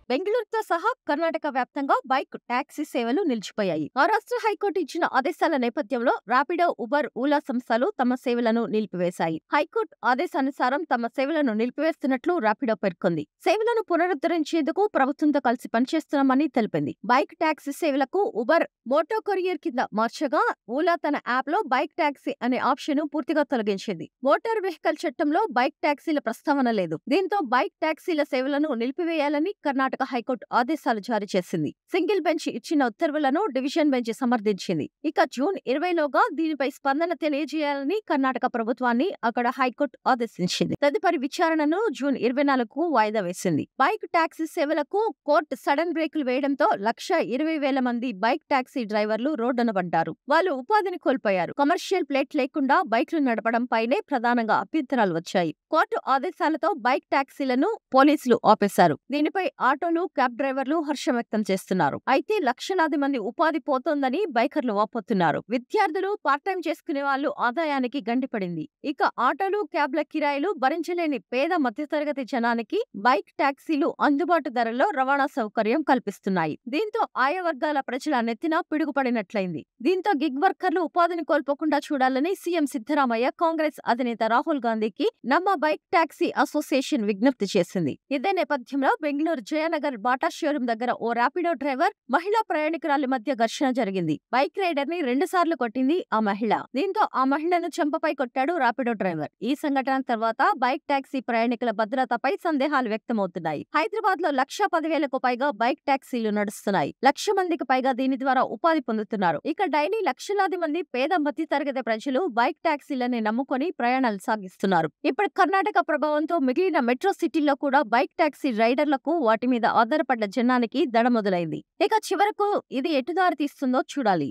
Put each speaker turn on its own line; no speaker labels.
బెంగళూరుతో సహా కర్ణాటక వ్యాప్తంగా bike taxi సేవలు నిలిచిపోయాయి. మహారాష్ట్ర హైకోర్టు ఇచ్చిన ఆదేశాల నేపథ్యంలో రాపిడో, ఉబర్, ఓలా సంస్థలు తమ సేవలను నిలిపివేశాయి. హైకోర్టు ఆదేశానుసారం తమ సేవలను నిలిపివేస్తున్నట్లు రాపిడో పేర్కొంది. సేవలను పునరుద్ధరించేందుకు ప్రభుత్వంతో కలిసి పనిచేస్తున్నామని తెలిపింది. బైక్ టాక్సీ సేవలకు ఉబర్ మోటో కొరియర్ కింద మార్చగా, ఓలా తన యాప్ లో బైక్ టాక్సీ అనే ఆప్షన్ పూర్తిగా తొలగించింది. మోటార్ వెహికల్ చట్టంలో బైక్ టాక్సీల ప్రస్తావన లేదు. దీంతో బైక్ టాక్సీల సేవలను నిలిపివేయాలని కర్ణాటక హైకోర్టు ఆదేశాలు జారీ చేసింది. సింగిల్ బెంచ్ ఇచ్చిన ఉత్తర్వులను డివిజన్ బెంచ్ సమర్థించింది. ఇక జూన్ 20లోగా దీనిపై స్పందన తెలియజేయాలని కర్ణాటక ప్రభుత్వాన్ని అక్కడ హైకోర్టు ఆదేశించింది. తదుపరి విచారణను జూన్ 24కు వాయిదా వేసింది. బైక్ టాక్సీ సేవలకు కోర్టు సడన్ బ్రేకులు వేయడంతో 1,20,000 మంది బైక్ టాక్సీ డ్రైవర్లు రోడ్డున పడ్డారు. వాళ్ళు ఉపాధిని కోల్పోయారు. కమర్షియల్ ప్లేట్ లేకుండా బైక్లు నడపడం పైనే ప్రధానంగా అభ్యంతరాలు వచ్చాయి. కోర్టు ఆదేశాలతో బైక్ టాక్సీలను పోలీసులు ఆపేశారు. దీనిపై ఆటోలు, క్యాబ్ డ్రైవర్లు హర్షం వ్యక్తం చేస్తున్నారు. అయితే లక్షలాది మంది ఉపాధి పోతోందని బైకర్లు వాపోతున్నారు. విద్యార్థులు, పార్ట్ టైం చేసుకునే వాళ్ళు ఆదాయానికి గండిపడింది. ఇక ఆటోలు, క్యాబ్ల కిరాయిలు భరించలేని పేద మధ్యతరగతి జనానికి బైక్ టాక్సీలు అందుబాటు ధరల్లో రవాణా సౌకర్యం కల్పిస్తున్నాయి. దీంతో ఆయా వర్గాల ప్రజల నెత్తిన పిడుగుపడినట్లయింది. దీంతో గిగ్ వర్కర్లు ఉపాధిని కోల్పోకుండా చూడాలని సీఎం సిద్ధరామయ్య కాంగ్రెస్ అధినేత రాహుల్ గాంధీకి నమ్మ బైక్ టాక్సీ అసోసియేషన్ విజ్ఞప్తి చేసింది. ఇదే నేపథ్యంలో బెంగళూరు జయనగర్ బాటా షోరూం దగ్గర ఓ రాపిడో డ్రైవర్, మహిళా ప్రయాణికురాలి మధ్య ఘర్షణ జరిగింది. బైక్ రైడర్ ని 2 సార్లు కొట్టింది ఆ మహిళ. దీంతో ఆ మహిళను చెంపపై కొట్టాడు రాపిడో డ్రైవర్. ఈ సంఘటన తర్వాత బైక్ టాక్సీ ప్రయాణికుల భద్రతపై సందేహాలు వ్యక్తమవుతున్నాయి. హైదరాబాద్ లో 1,10,000కు పైగా బైక్ టాక్సీలు నడుస్తున్నాయి. 1,00,000 మందికి పైగా దీని ద్వారా ఉపాధి పొందుతున్నారు. ఇక డైలీ లక్షలాది మంది పేద మధ్యతరగతి ప్రజలు బైక్ టాక్సీలని నమ్ముకొని ప్రయాణాలు సాగిస్తున్నారు. ఇప్పుడు కర్ణాటక ప్రభావంతో మిగిలిన మెట్రో సిటీల్లో కూడా బైక్ టాక్సీ రైడర్లకు, వాటి మీద ఆధారపడ్డ జనానికి దడ మొదలైంది. ఇక చివరకు ఇది ఎటు దారి తీస్తుందో చూడాలి.